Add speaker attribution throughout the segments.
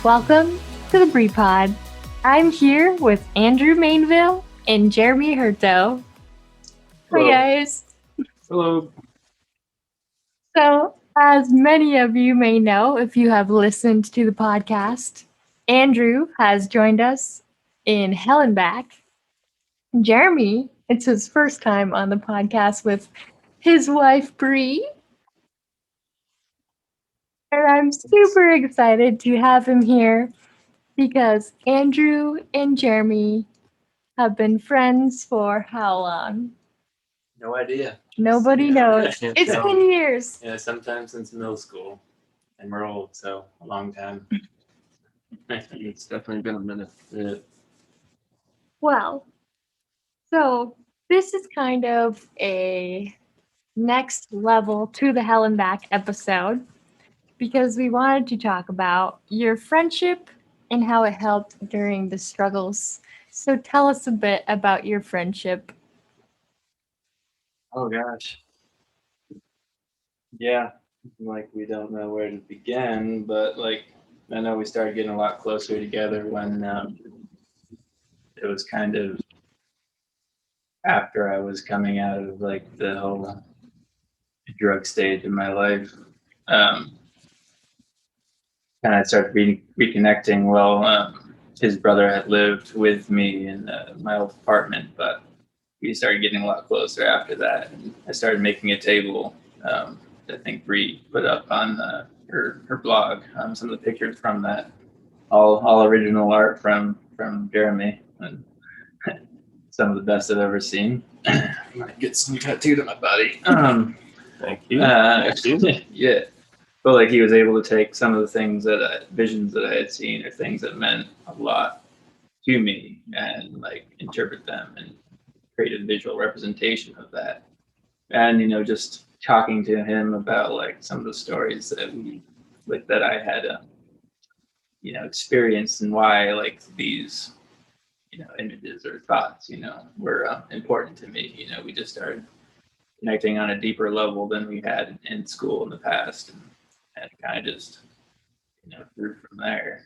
Speaker 1: Welcome to the Brie Pod. I'm here with Andrew Mainville and Jeremy Hurteau. Hi,
Speaker 2: Hello.
Speaker 1: guys.
Speaker 2: Hello.
Speaker 1: So, as many of you may know, if you have listened to the podcast, Andrew has joined us in Hell and Back. Jeremy, it's his first time on the podcast with his wife, Brie. And I'm super excited to have him here because Andrew and Jeremy have been friends for how long?
Speaker 2: No idea.
Speaker 1: Nobody knows. It's
Speaker 2: So,
Speaker 1: been years.
Speaker 2: yeah, sometime since middle school. And we're old, so a long time.
Speaker 3: It's definitely been a minute.
Speaker 2: Yeah.
Speaker 1: Well, so this is kind of a next level to the Hell and Back episode because we wanted to talk about your friendship and how it helped during the struggles. So tell us a bit about your friendship.
Speaker 2: Oh gosh. Yeah. Like we don't know where to begin, but like I know we started getting a lot closer together when it was kind of after I was coming out of like the whole drug stage in my life. Um, and I started reconnecting. Well, his brother had lived with me in my old apartment, but we started getting a lot closer after that. And I started making a table. I think Bree put up on her blog some of the pictures from that, all original art from Jeremy, and some of the best I've ever seen. I might get some tattooed on my body.
Speaker 3: Thank you.
Speaker 2: Yeah. But like he was able to take some of the things visions that I had seen or things that meant a lot to me and like interpret them and create a visual representation of that. And just talking to him about like some of the stories that I had experienced and why like these images or thoughts were important to me. We just started connecting on a deeper level than we had in school in the past, and kind of just grew from there.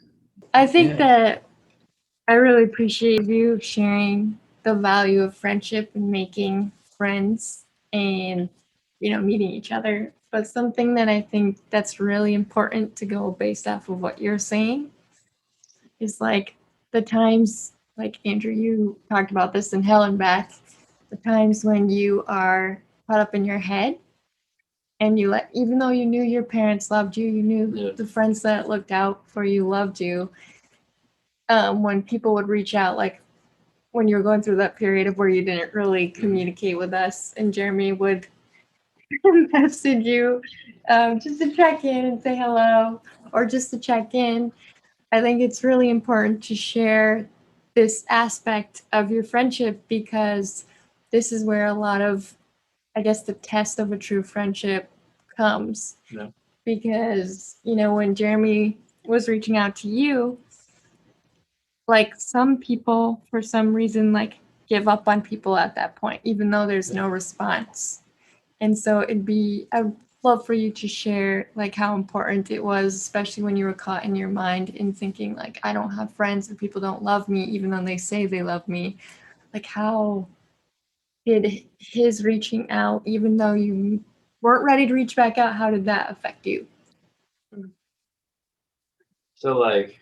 Speaker 1: I think that I really appreciate you sharing the value of friendship and making friends and meeting each other. But something that I think that's really important to go based off of what you're saying is like the times, like Andrew, you talked about this in Hell and Back, the times when you are caught up in your head and even though you knew your parents loved you, you knew the friends that looked out for you loved you. When people would reach out, like when you were going through that period of where you didn't really communicate with us, and Jeremy would message you just to check in and say hello, or just to check in. I think it's really important to share this aspect of your friendship because this is where a lot of, I guess, the test of a true friendship comes.
Speaker 2: Yeah.
Speaker 1: Because, when Jeremy was reaching out to you, like some people, for some reason, like give up on people at that point, even though there's no response. And so I'd love for you to share like how important it was, especially when you were caught in your mind in thinking like, I don't have friends and people don't love me, even though they say they love me. Like how did his reaching out, even though you weren't ready to reach back out, how did that affect you?
Speaker 2: So like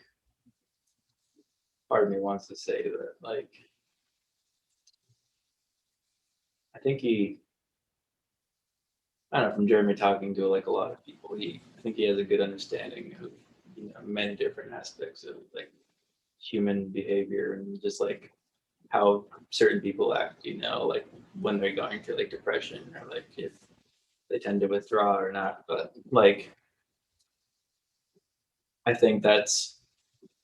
Speaker 2: part of me wants to say that like I think I don't know, from Jeremy talking to like a lot of people, I think he has a good understanding of many different aspects of like human behavior and just like how certain people act, like when they're going through like depression or like if they tend to withdraw or not. But like I think that's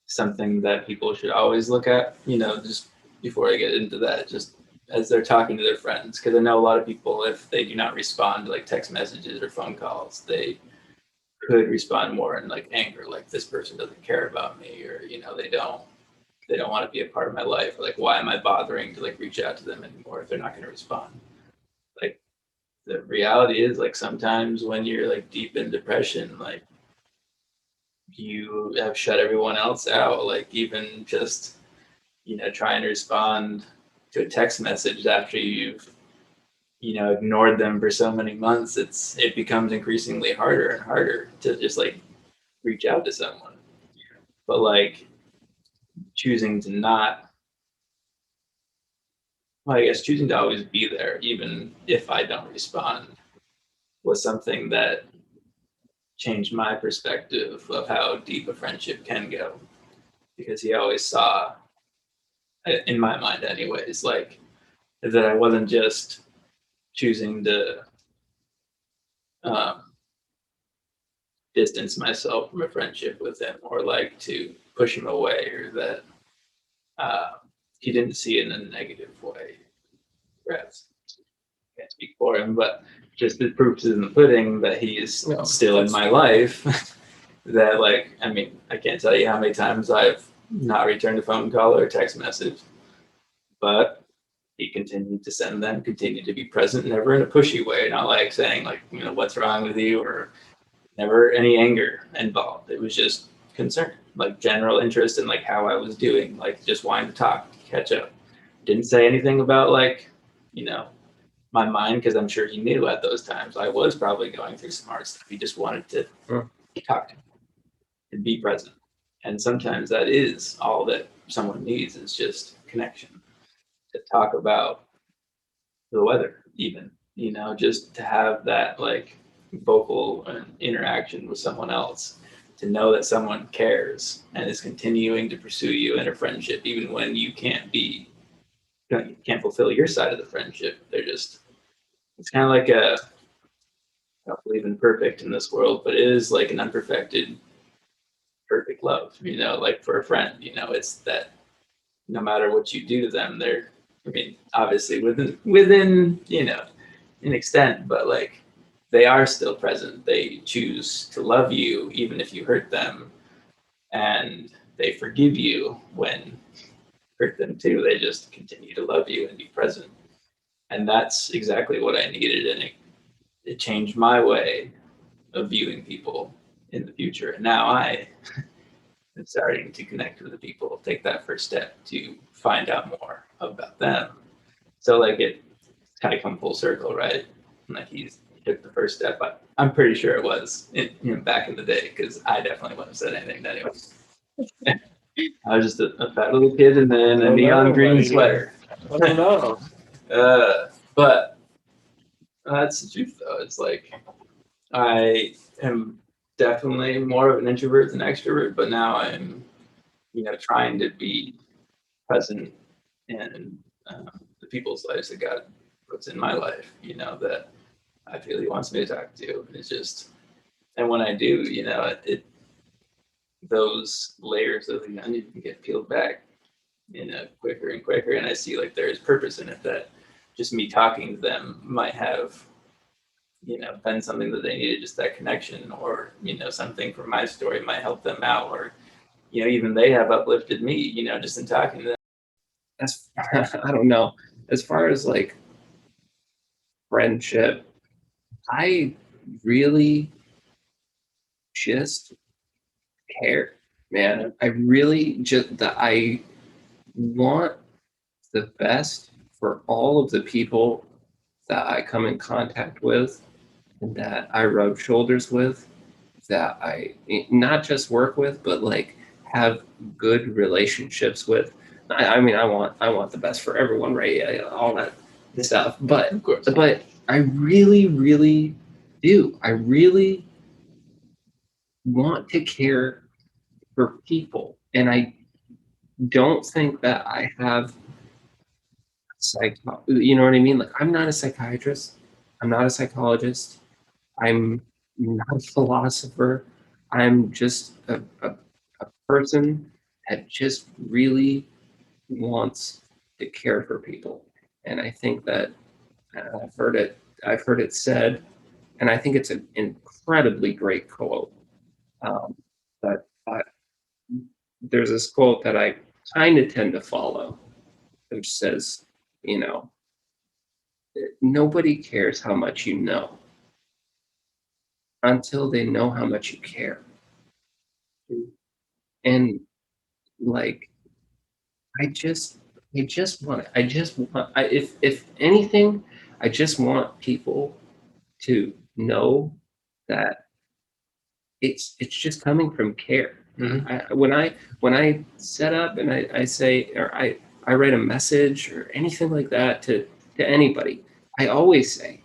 Speaker 2: something that people should always look at, just before I get into that, just as they're talking to their friends. Because I know a lot of people, if they do not respond to like text messages or phone calls, they could respond more in like anger, like this person doesn't care about me, or they don't want to be a part of my life. Like, why am I bothering to like reach out to them anymore if they're not going to respond? Like, the reality is like sometimes when you're like deep in depression, like you have shut everyone else out. Like even just, trying to respond to a text message after you've, ignored them for so many months, it becomes increasingly harder and harder to just like reach out to someone. But like choosing to not, well, I guess choosing to always be there, even if I don't respond, was something that changed my perspective of how deep a friendship can go. Because he always saw, in my mind, anyways, like that I wasn't just choosing to um, distance myself from a friendship with him or like to push him away, or that uh, he didn't see it in a negative way. Perhaps can't speak for him, but just the proof is in the pudding that he is still in my life. That like, I mean, I can't tell you how many times I've not returned a phone call or a text message, but he continued to send them, continued to be present, never in a pushy way, not like saying like, what's wrong with you, or never any anger involved. It was just concern, like general interest in like how I was doing, like just wanting to talk, catch up. Didn't say anything about like, my mind, because I'm sure he knew at those times I was probably going through some hard stuff. He just wanted to talk to me and be present. And sometimes that is all that someone needs, is just connection, to talk about the weather, even, just to have that like vocal interaction with someone else, to know that someone cares and is continuing to pursue you in a friendship, even when you can't fulfill your side of the friendship. It's kind of like I don't believe in perfect in this world, but it is like an unperfected, perfect love, like for a friend, it's that no matter what you do to them, they're, I mean, obviously within, an extent, but like they are still present. They choose to love you even if you hurt them, and they forgive you when you hurt them too. They just continue to love you and be present. And that's exactly what I needed, and it changed my way of viewing people in the future. And now I am starting to connect with the people, take that first step to find out more about them. So like it kind of come full circle, right? Like he took the first step. I'm pretty sure it was back in the day, because I definitely wouldn't have said anything to anyone. I was just a fat little kid in a neon green sweater.
Speaker 3: I don't know.
Speaker 2: But that's the truth, though. It's like I am definitely more of an introvert than extrovert, but now I'm, trying to be present in the people's lives that God puts in my life, that I feel He wants me to talk to. It's just, and when I do, those layers of the onion can get peeled back, quicker and quicker. And I see like there is purpose in it, that just me talking to them might have, been something that they needed, just that connection, or, something from my story might help them out, or, even they have uplifted me, just in talking to them.
Speaker 3: As I don't know. As far as like friendship, I really just care, man. I really just that I want the best for all of the people that I come in contact with and that I rub shoulders with, that I not just work with, but like have good relationships with. I mean, I want the best for everyone, right? Yeah, all that stuff. But
Speaker 2: Of course.
Speaker 3: but I really, really do. I really want to care for people, and I don't think that I have you know what I mean? Like, I'm not a psychiatrist. I'm not a psychologist. I'm not a philosopher. I'm just a person that just really wants to care for people. And I think that I've heard it said, and I think it's an incredibly great quote. Um, but there's this quote that I kind of tend to follow, which says, you know, nobody cares how much you know until they know how much you care. And like, I just want, if anything, I just want people to know that it's just coming from care. When I set up and I say, or I write a message or anything like that to anybody, I always say,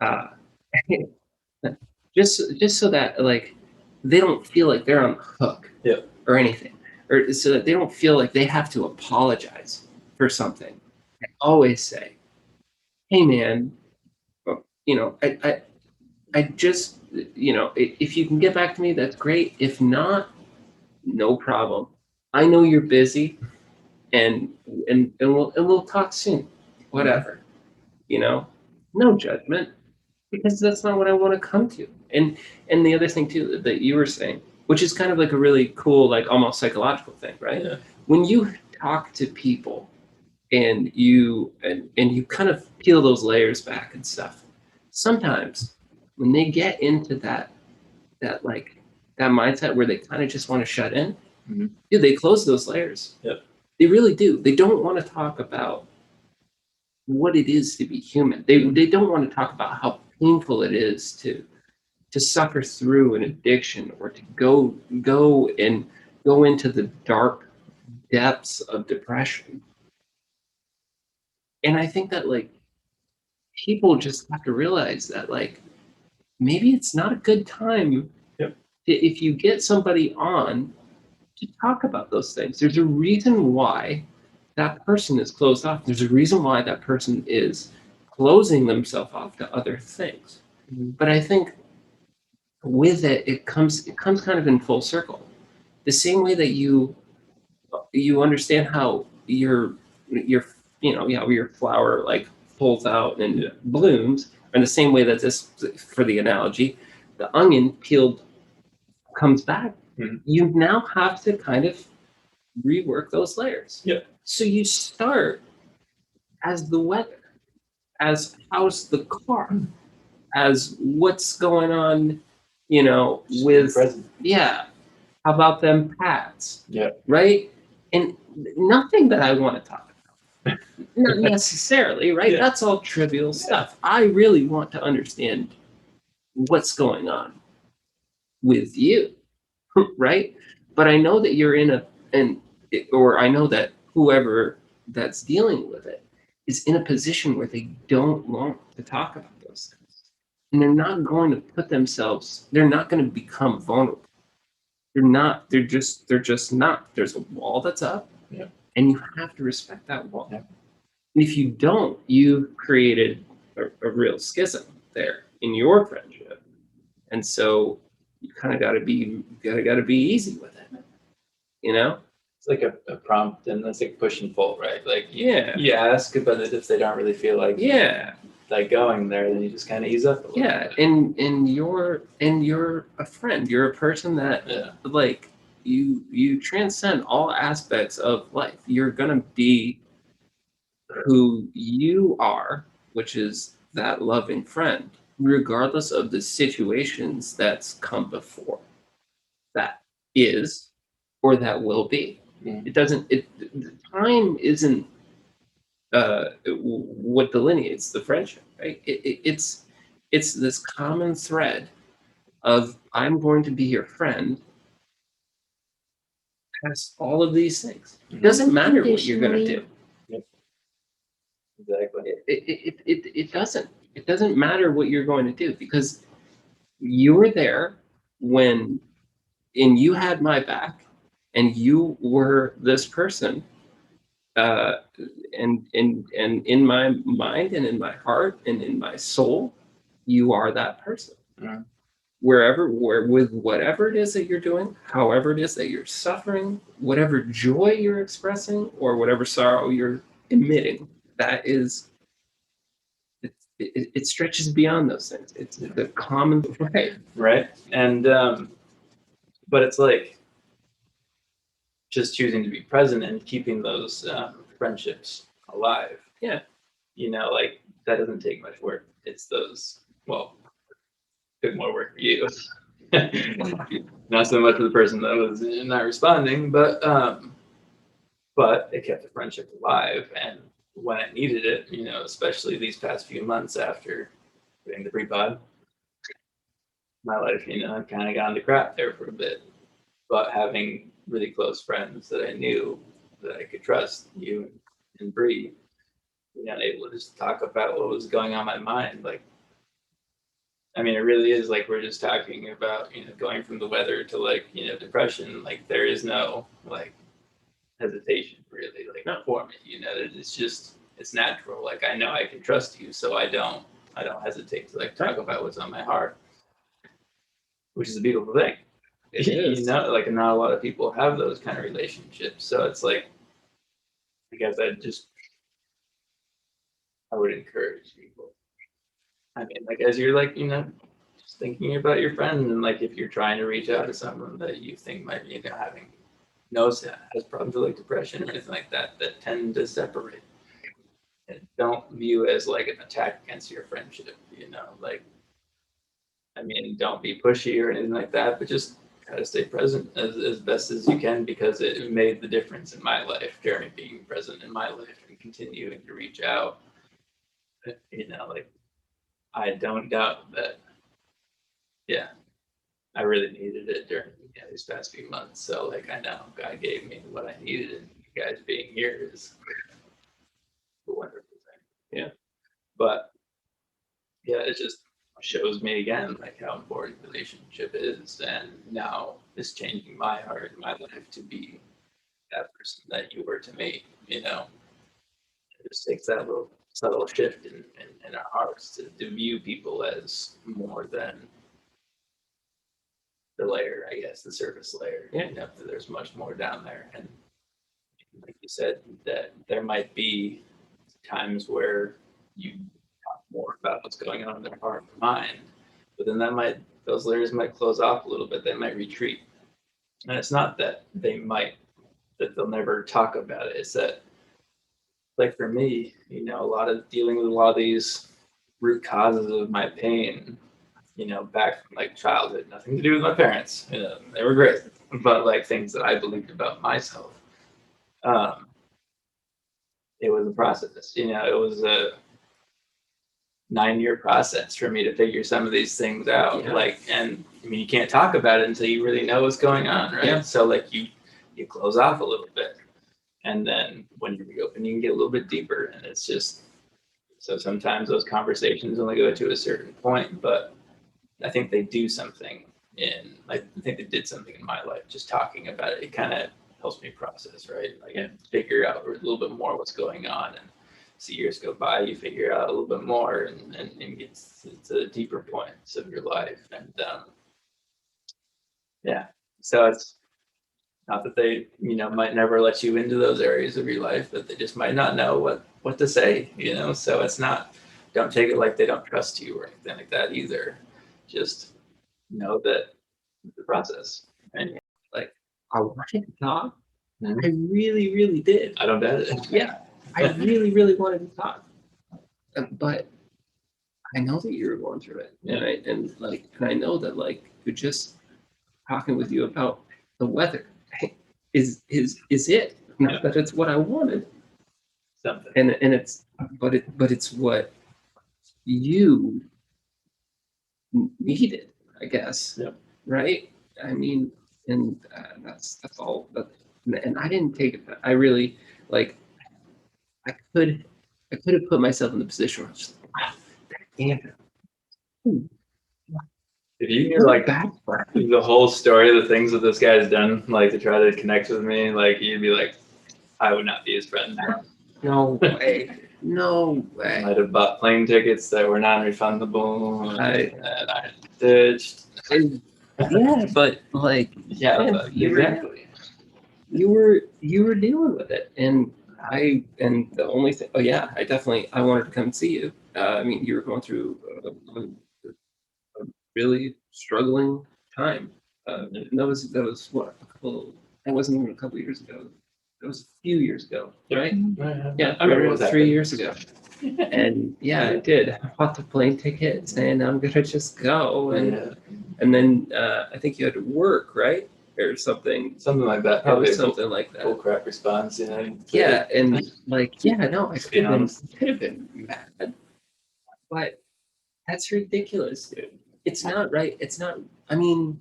Speaker 3: uh, just so that like they don't feel like they're on the hook,
Speaker 2: Yeah.
Speaker 3: or anything, or so that they don't feel like they have to apologize for something. I always say, hey man, I just, if you can get back to me, that's great. If not, no problem. I know you're busy, and we'll talk soon. Whatever, no judgment, because that's not what I want to come to. And the other thing too that you were saying, which is kind of like a really cool, like almost psychological thing, right?
Speaker 2: Yeah.
Speaker 3: When you talk to people and you kind of peel those layers back and stuff, sometimes when they get into that mindset where they kind of just want to shut in, dude, they close those layers.
Speaker 2: Yep.
Speaker 3: They really do. They don't want to talk about what it is to be human. They don't want to talk about how painful it is to suffer through an addiction, or to go into the dark depths of depression. And I think that like people just have to realize that like maybe it's not a good time.
Speaker 2: Yep.
Speaker 3: If you get somebody on to talk about those things. There's a reason why that person is closed off. There's a reason why that person is closing themselves off to other things. But I think with it comes kind of in full circle. The same way that you understand how your flower like pulls out and blooms, in the same way that this, for the analogy, the onion peeled comes back. You now have to kind of rework those layers.
Speaker 2: Yeah.
Speaker 3: So you start as the weather, as how's the car, as what's going on, with
Speaker 2: present.
Speaker 3: yeah. How about them pads?
Speaker 2: Yeah.
Speaker 3: Right? And nothing that I want to talk about. Not necessarily, right?
Speaker 2: Yeah.
Speaker 3: That's all trivial stuff. I really want to understand what's going on with you, right? But I know that you're or I know that whoever that's dealing with it is in a position where they don't want to talk about those things. And they're not going to they're not going to become vulnerable. They're just not. There's a wall that's up, and you have to respect that wall.
Speaker 2: Yeah.
Speaker 3: And if you don't, you've created a real schism there in your friendship. And so you kind of got to be easy with it,
Speaker 2: It's like a prompt, and that's like push and pull, right? Like
Speaker 3: Yeah.
Speaker 2: you ask, but if they don't really feel like going there, then you just kind of ease up a little bit.
Speaker 3: And you're a friend. You're a person that like you transcend all aspects of life. You're gonna be who you are, which is that loving friend, regardless of the situations that's come before. That is, or that will be. It doesn't. Time isn't what delineates the friendship, right? It's this common thread of I'm going to be your friend past all of these things. It doesn't matter what you're going to do.
Speaker 2: Yep. Exactly.
Speaker 3: It doesn't. It doesn't matter what you're going to do, because you were there when, and you had my back, and you were this person. And in my mind and in my heart and in my soul, you are that person. With whatever it is that you're doing, however it is that you're suffering, whatever joy you're expressing, or whatever sorrow you're emitting, that is, it stretches beyond those things. It's the common
Speaker 2: right. And but it's like just choosing to be present and keeping those friendships alive.
Speaker 3: Yeah.
Speaker 2: Like that doesn't take much work. It's those, well, took more work for you. Not so much for the person that was not responding, but it kept the friendship alive. And when I needed it, especially these past few months after getting the pre-pod, my life, kind of got into crap there for a bit. But having really close friends that I knew that I could trust, you and Bree, able to just talk about what was going on in my mind. Like, I mean, it really is like we're just talking about, going from the weather to like, depression. Like, there is no like hesitation really, like for me. It's just it's natural. Like, I know I can trust you, so I don't hesitate to like talk about what's on my heart, which is a beautiful thing.
Speaker 3: It is.
Speaker 2: Like not a lot of people have those kind of relationships. So it's like, I guess I would encourage people. I mean, like, as you're like, just thinking about your friends, and like if you're trying to reach out to someone that you think might be, has problems with like depression or anything like that, that tend to separate. And don't view as like an attack against your friendship, like, I mean, don't be pushy or anything like that, but just try to stay present as best as you can, because it made the difference in my life. Jeremy being present in my life and continuing to reach out, like, I don't doubt that. Yeah, I really needed it during these past few months. So like, I know God gave me what I needed, and you guys being here is a wonderful thing.
Speaker 3: Yeah.
Speaker 2: But yeah, it just shows me again like how important relationship is, and now it's changing my heart and my life to be that person that you were to me. It just takes that little subtle shift in our hearts to view people as more than the layer, I guess, the surface layer.
Speaker 3: Yeah.
Speaker 2: There's much more down there. And like you said, that there might be times where you talk more about what's going on in their heart and mind, but then those layers might close off a little bit. They might retreat. And it's not that that they'll never talk about it. It's that, like for me, a lot of dealing with a lot of these root causes of my pain, back from like childhood, nothing to do with my parents. They were great, but like things that I believed about myself. It was a process. It was a 9-year process for me to figure some of these things out.
Speaker 3: Yeah.
Speaker 2: Like, and I mean, you can't talk about it until you really know what's going on, right?
Speaker 3: Yeah.
Speaker 2: So like you close off a little bit, and then when you reopen, you can get a little bit deeper, and it's just so sometimes those conversations only go to a certain point, but I think they do something I think they did something in my life. Just talking about it, it kind of helps me process, right? Like, figure out a little bit more what's going on, and as years go by, you figure out a little bit more, and get to the deeper points of your life. And yeah, so it's not that they might never let you into those areas of your life, but they just might not know what to say. So it's not, don't take it like they don't trust you or anything like that either. Just know that it's a process. And like,
Speaker 3: I wanted to talk.
Speaker 2: Mhm.
Speaker 3: I really, really did.
Speaker 2: I don't doubt it.
Speaker 3: Yeah, I really, really wanted to talk. But I know that you're going through it, and I know that like you're just talking with you about the weather is it. Not that it's what I wanted,
Speaker 2: Something.
Speaker 3: and it's but it's what you needed, I guess.
Speaker 2: Yep.
Speaker 3: Right. I mean, and that's all. And I didn't take it. I really like. I could have put myself in the position where I was just like, wow, damn.
Speaker 2: If you hear like
Speaker 3: bad
Speaker 2: the whole story of the things that this guy's done, like to try to connect with me, like you'd be like, I would not be his friend.
Speaker 3: No way. No way.
Speaker 2: I'd have bought plane tickets that were non-refundable, and I ditched.
Speaker 3: Yeah, but like,
Speaker 2: Yeah,
Speaker 3: man,
Speaker 2: exactly.
Speaker 3: you were dealing with it, and the only thing. Oh yeah, I wanted to come see you. I mean, you were going through a really struggling time. And that was what a couple. That wasn't even a couple years ago. It was a few years ago, right? Yeah,
Speaker 2: I remember what
Speaker 3: 3 years ago. And yeah, I did. I bought the plane ticket saying I'm gonna just go, and And then I think you had to work, right? Or something.
Speaker 2: Something like that.
Speaker 3: It
Speaker 2: Probably
Speaker 3: was something like that.
Speaker 2: full crap response, you know.
Speaker 3: Yeah, and like, yeah, no, I
Speaker 2: Being
Speaker 3: could have been mad, but that's ridiculous, dude. It's not right. It's not. I mean,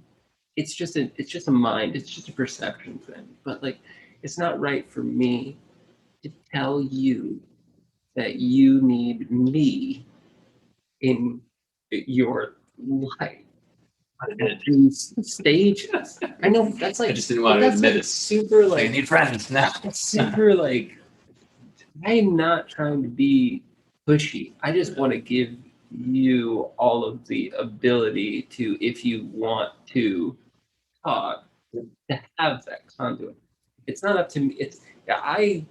Speaker 3: it's just a mind. It's just a perception thing. But like, it's not right for me to tell you that you need me in your life. These stages. I know that's like
Speaker 2: I just didn't want to
Speaker 3: that's
Speaker 2: admit
Speaker 3: like
Speaker 2: it.
Speaker 3: super
Speaker 2: I
Speaker 3: like
Speaker 2: need friends now.
Speaker 3: it's super like I'm not trying to be pushy. I just want to give you all of the ability to, if you want to talk, to have that conduit. It's not up to me. It's yeah, I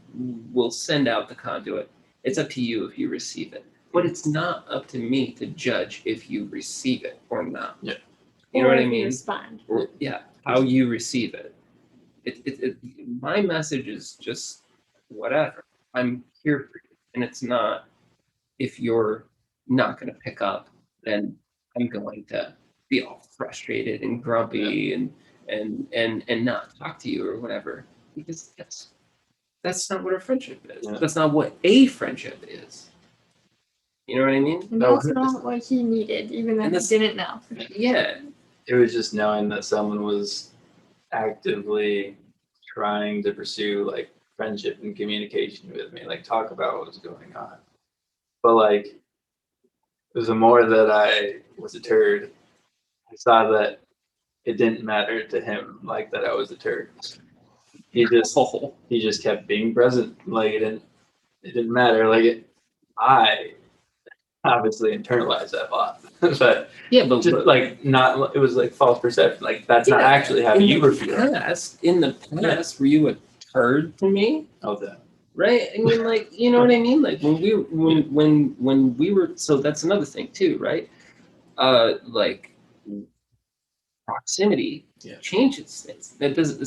Speaker 3: will send out the conduit. It's up to you if you receive it. But it's not up to me to judge if you receive it or not.
Speaker 2: Yeah.
Speaker 3: You know
Speaker 1: Or
Speaker 3: what I
Speaker 1: if you
Speaker 3: mean?
Speaker 1: respond.
Speaker 3: Or, yeah, how you receive it. My message is just whatever. I'm here for you. And it's not if you're not going to pick up, then I'm going to be all frustrated and grumpy and not talk to you or whatever. Because that's not what a friendship is.
Speaker 2: Yeah.
Speaker 3: That's not what a friendship is. You know what I mean?
Speaker 1: And
Speaker 2: That
Speaker 1: that's
Speaker 2: was-
Speaker 1: not what he needed, even though
Speaker 3: And
Speaker 1: he
Speaker 3: that's-
Speaker 1: didn't know.
Speaker 3: Yeah.
Speaker 2: It was just knowing that someone was actively trying to pursue like friendship and communication with me, like talk about what was going on. But like, the more that I was a turd, I saw that it didn't matter to him, like that I was a turd. He just kept being present. Like it didn't matter. I obviously internalized that a lot, but
Speaker 3: Yeah, but
Speaker 2: just like not. It was like false perception. Like that's not
Speaker 3: Yeah,
Speaker 2: actually how you were feeling.
Speaker 3: in the past, were you a turd to me?
Speaker 2: Oh, that.
Speaker 3: Right? I mean, like, you know what I mean? Like when we were, so that's another thing too, right? Like proximity
Speaker 2: Yeah.
Speaker 3: changes things. That doesn't.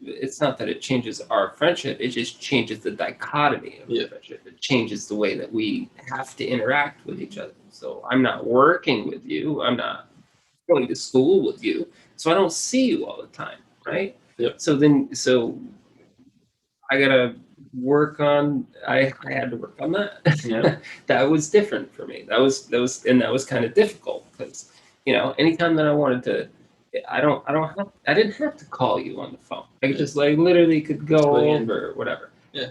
Speaker 3: It's not that it changes our friendship. It just changes the dichotomy of the friendship. It changes the way that we have to interact with each other. So I'm not working with you. I'm not going to school with you. So I don't see you all the time, right?
Speaker 2: Yep.
Speaker 3: So I gotta work on. I had to work on that.
Speaker 2: Yeah.
Speaker 3: That was different for me. That was kind of difficult because anytime that I wanted to, I didn't have to call you on the phone. I could just like literally could go over or whatever.
Speaker 2: Yeah.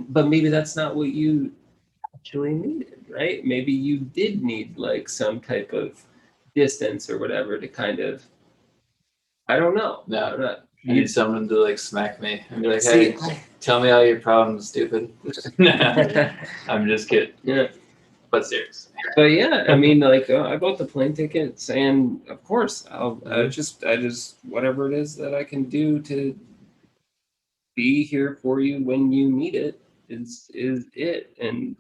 Speaker 3: But maybe that's not what you actually needed, right? Maybe you did need like some type of distance or whatever to kind of. I don't know.
Speaker 2: No.
Speaker 3: I'm not-
Speaker 2: I need someone to like smack me and be like,
Speaker 3: See,
Speaker 2: "Hey, tell me all your problems, stupid." I'm just kidding.
Speaker 3: yeah.
Speaker 2: But serious.
Speaker 3: But yeah, I mean, like I bought the plane tickets, and of course, I just whatever it is that I can do to be here for you when you need it is it. And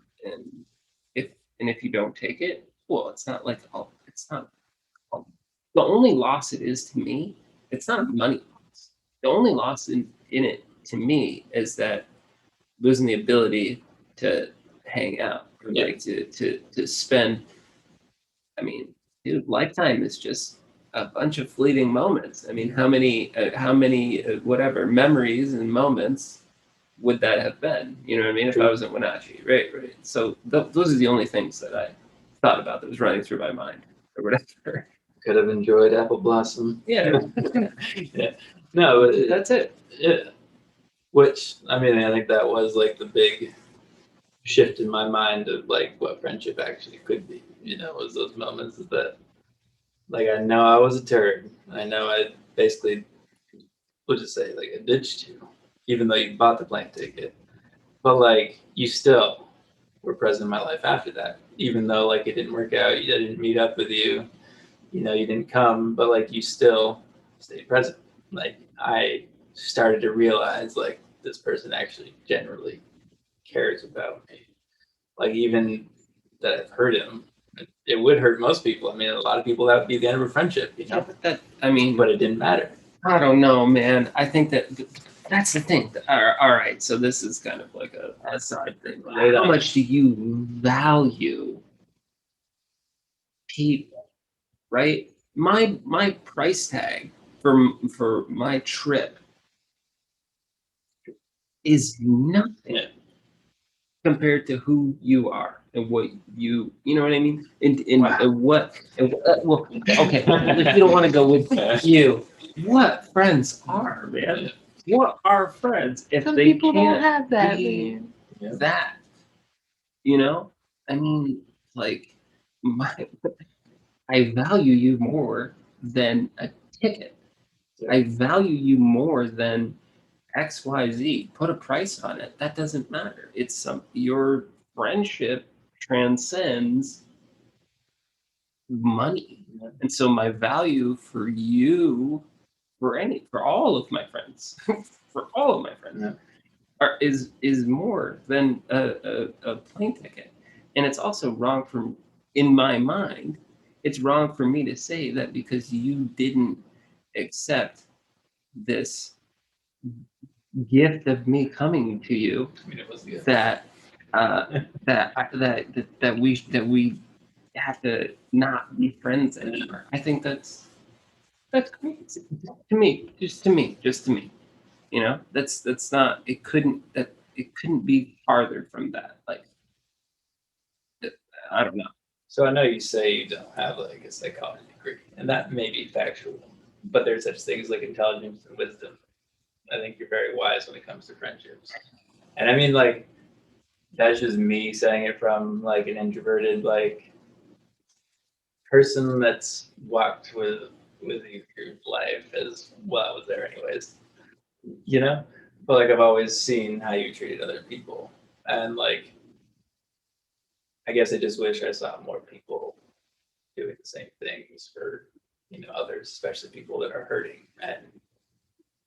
Speaker 3: if you don't take it, well, it's not like it's not the only loss it is to me. It's not a money loss. The only loss in it to me is that losing the ability to hang out, or
Speaker 2: Yeah.
Speaker 3: like to spend. I mean, dude, lifetime is just a bunch of fleeting moments. I mean, how many whatever memories and moments would that have been? You know what I mean? If I was in Wenatchee, right? So those are the only things that I thought about that was running through my mind or whatever.
Speaker 2: Could have enjoyed Apple Blossom.
Speaker 3: Yeah,
Speaker 2: Yeah. No, but
Speaker 3: that's it.
Speaker 2: yeah. Which I mean, I think that was like the big shift in my mind of like what friendship actually could be. Was those moments that like I know I was a turd. I know I basically would just say like I ditched you, even though you bought the plane ticket. But like you still were present in my life after that, even though like it didn't work out. I didn't meet up with you. You didn't come, but like you still stayed present. Like I started to realize like this person actually generally cares about me. Like even that I've hurt him, it would hurt most people. I mean, a lot of people that would be the end of a friendship,
Speaker 3: Yeah, but
Speaker 2: it didn't matter.
Speaker 3: I don't know, man. I think that's the thing. All right, so this is kind of like a side thing.
Speaker 2: Right
Speaker 3: How
Speaker 2: on.
Speaker 3: much do you value people, right? my price tag for my trip is nothing
Speaker 2: Yeah.
Speaker 3: compared to who you are and what you know what I mean? And
Speaker 2: Wow.
Speaker 3: well, okay, if you don't want to go with you, what friends are, man? What are friends if
Speaker 1: Some
Speaker 3: they
Speaker 1: people don't
Speaker 3: can't
Speaker 1: have that,
Speaker 3: be
Speaker 1: man.
Speaker 3: that? You know? I mean, like, I value you more than a ticket. I value you more than XYZ. Put a price on it. That doesn't matter. Your friendship transcends money. And so my value for you, for all of my friends, for all of my friends,
Speaker 2: Yeah.
Speaker 3: is more than a plane ticket. And it's also wrong in my mind, it's wrong for me to say that because you didn't accept this gift of me coming to you
Speaker 2: I mean, it was good.
Speaker 3: that we have to not be friends anymore. I think that's crazy to me, just to me. You know, that's not. It couldn't be farther from that. Like, I don't know.
Speaker 2: So I know you say you don't have like a psychology degree, and that may be factual, but there's such things like intelligence and wisdom. I think you're very wise when it comes to friendships. And I mean, like, that's just me saying it from like an introverted like person that's walked with you through life as well. I was there anyways, you know. But like I've always seen how you treated other people, and like I guess I just wish I saw more people doing the same things for others, especially people that are hurting. And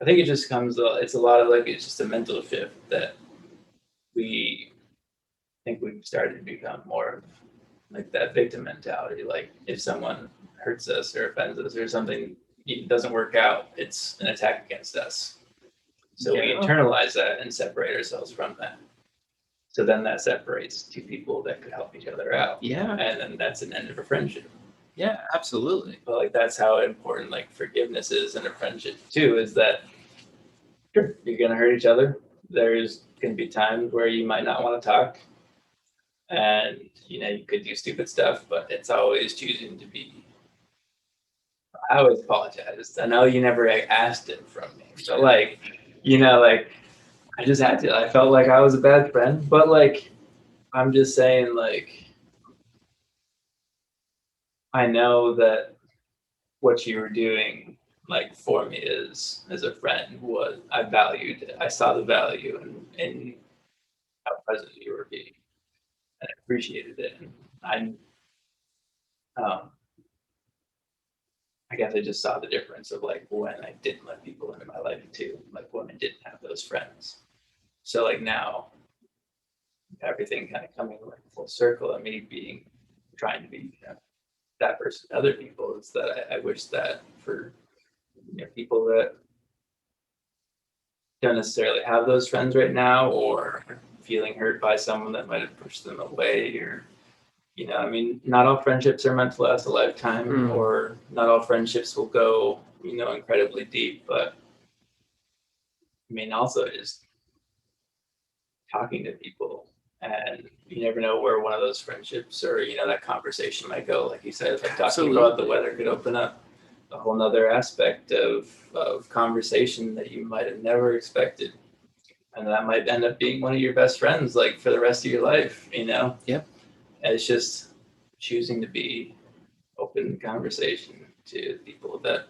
Speaker 2: I think it just comes. It's a lot of like it's just a mental shift that we think we've started to become more of like that victim mentality. Like if someone hurts us or offends us or something doesn't work out, it's an attack against us. So we
Speaker 3: Yeah.
Speaker 2: internalize that and separate ourselves from that. So then that separates two people that could help each other out.
Speaker 3: Yeah.
Speaker 2: And then that's an end of a friendship.
Speaker 3: Yeah, absolutely.
Speaker 2: But like that's how important like forgiveness is in a friendship too, is that sure, you're gonna hurt each other. There's gonna be times where you might not want to talk. And you could do stupid stuff, but it's always choosing to be. I always apologize. I know you never asked it from me, so like, like I just had to. I felt like I was a bad friend, but like, I'm just saying, like, I know that what you were doing, like for me, is as a friend, was I valued it. I saw the value in how present you were being, and I appreciated it. And um, I guess I just saw the difference of like when I didn't let people into my life too, like when I didn't have those friends. So like now, everything kind of coming like full circle, and me being trying to be that person to other people is that I wish that for people that don't necessarily have those friends right now, or feeling hurt by someone that might have pushed them away, or I mean, not all friendships are meant to last a lifetime, or not all friendships will go incredibly deep. But I mean, also just talking to people, and you never know where one of those friendships or that conversation might go. Like you said, like talking about the weather could open up a whole nother aspect of conversation that you might have never expected, and that might end up being one of your best friends like for the rest of your life.
Speaker 3: Yep.
Speaker 2: And it's just choosing to be open conversation to people that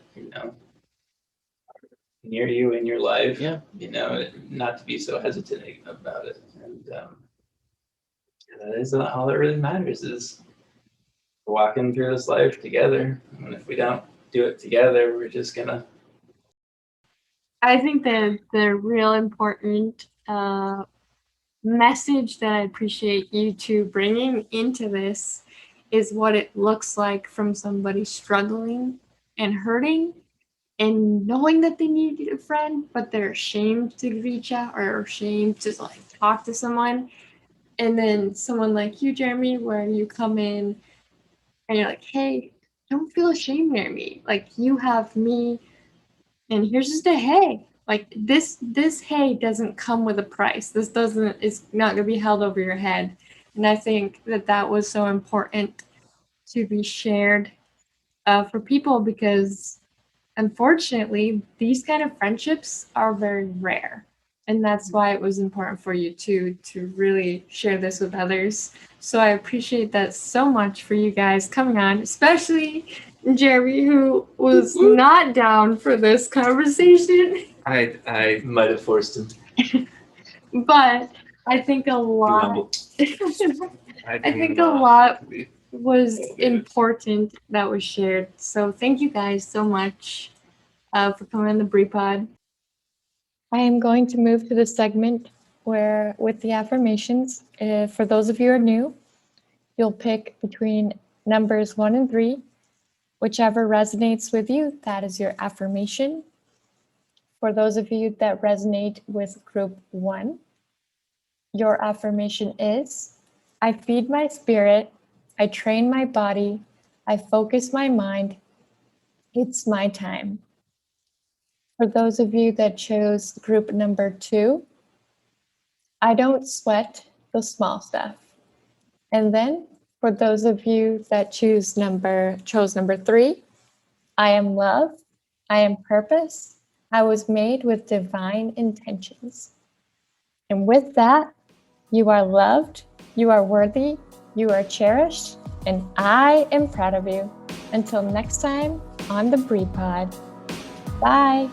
Speaker 2: near you in your life.
Speaker 3: Yeah.
Speaker 2: Not to be so hesitant about it. And that is all that really matters, is walking through this life together. And if we don't do it together, we're just gonna.
Speaker 1: I think that the real important message that I appreciate you two bringing into this is what it looks like from somebody struggling and hurting and knowing that they need a friend, but they're ashamed to reach out or ashamed to like talk to someone. And then someone like you, Jeremy, where you come in and you're like, hey, don't feel ashamed near me. Like, you have me, and here's just a hey. Like, this hey doesn't come with a price. It's not gonna be held over your head. And I think that was so important to be shared for people, because unfortunately these kind of friendships are very rare, and that's why it was important for you to really share this with others. So I appreciate that so much for you guys coming on, especially Jeremy, who was not down for this conversation.
Speaker 3: I
Speaker 2: Might have forced him.
Speaker 1: But I think a
Speaker 2: Too
Speaker 1: lot
Speaker 2: humble.
Speaker 1: I think a lot was important that was shared. So thank you guys so much for coming on the Brie Pod. I am going to move to the segment where, with the affirmations, for those of you who are new, you'll pick between numbers 1 and 3. Whichever resonates with you, that is your affirmation. For those of you that resonate with group 1, your affirmation is, I feed my spirit, I train my body, I focus my mind, it's my time. For those of you that chose group number 2, I don't sweat the small stuff. And then for those of you that chose number 3, I am love, I am purpose, I was made with divine intentions. And with that, you are loved, you are worthy, you are cherished, and I am proud of you. Until next time on the Brie Pod. Bye.